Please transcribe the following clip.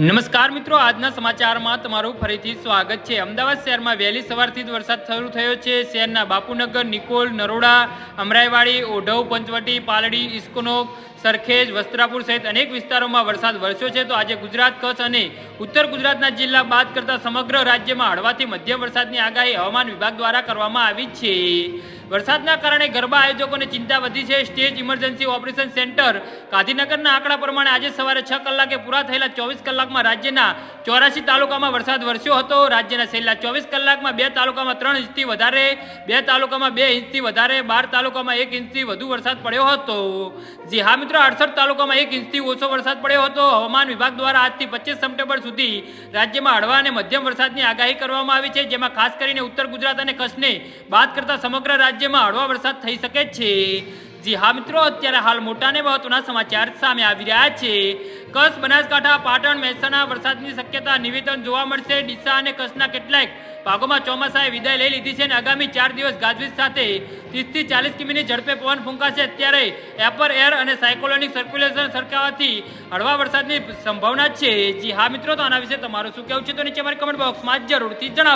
નમસ્કાર મિત્રો, આજના સમાચારમાં તમારું ફરીથી સ્વાગત છે। અમદાવાદ શહેરમાં વહેલી સવારથી જ વરસાદ શરૂ થયો છે। શહેરના બાપુનગર, નિકોલ, નરોડા, અમરાઈવાડી, ઓઢવ, પંચવટી, પાલડી, ઇસ્કોનોક, સરખેજ, વસ્ત્રાપુર સહિત અનેક વિસ્તારોમાં વરસાદ વરસ્યો છે। તો આજે ગુજરાત, કચ્છ અને ઉત્તર ગુજરાતના જિલ્લા બાદ કરતા સમગ્ર રાજ્યમાં હળવાથી મધ્યમ વરસાદની આગાહી હવામાન વિભાગ દ્વારા કરવામાં આવી છે। વરસાદના કારણે ગરબા આયોજકોને ચિંતા વધી છે। સ્ટેટ ઇમરજન્સી ઓપરેશન સેન્ટર ગાંધીનગરના આંકડા પ્રમાણે આજે સવારે 6 કલાકે પૂરા થયેલા 24 કલાકમાં રાજ્યના 84 તાલુકામાં વરસાદ વરસ્યો હતો। રાજ્યના છેલ્લા 24 કલાકમાં 2 તાલુકામાં 3 ઇંચથી વધારે, 2 તાલુકામાં 2 ઇંચથી વધારે, 12 તાલુકામાં 1 ઇંચથી વધુ વરસાદ પડ્યો હતો। જી હા મિત્રો, 68 તાલુકામાં 1 ઇંચથી ઓછો વરસાદ પડ્યો હતો। હવામાન વિભાગ દ્વારા આજથી 25 સપ્ટેમ્બર સુધી રાજ્યમાં હળવા અને મધ્યમ વરસાદની આગાહી કરવામાં આવી છે, જેમાં ખાસ કરીને ઉત્તર ગુજરાત અને કચ્છને બાદ કરતા સમગ્ર રાજ્યમાં હળવા વરસાદ થઈ શકે છે। જી હા મિત્રો, અત્યારે હાલ મોટા અને મહત્વના સમાચાર સામે આવી રહ્યા છે। કચ્છ, બનાસકાંઠા, પાટણ, મહેસાણા વરસાદની શક્યતા નિવેદન જોવા મળશે। ડીસા અને કચ્છના કેટલાક ભાગોમાં ચોમાસાએ વિદાય લઈ લીધી છે અને આગામી 4 દિવસ ગાજવીજ સાથે 30 થી 40 કિમીની ઝડપે પવન ફૂંકાશે। અત્યારે એપર એર અને સાયક્લોનિક સર્ક્યુલેશન સરકાવવાથી હળવા વરસાદની સંભાવના છે। જી હા મિત્રો, તો આના વિશે તમારું શું કહેવું છે તો નીચે મારી કમેન્ટ બોક્સમાં જરૂરથી જણાવો।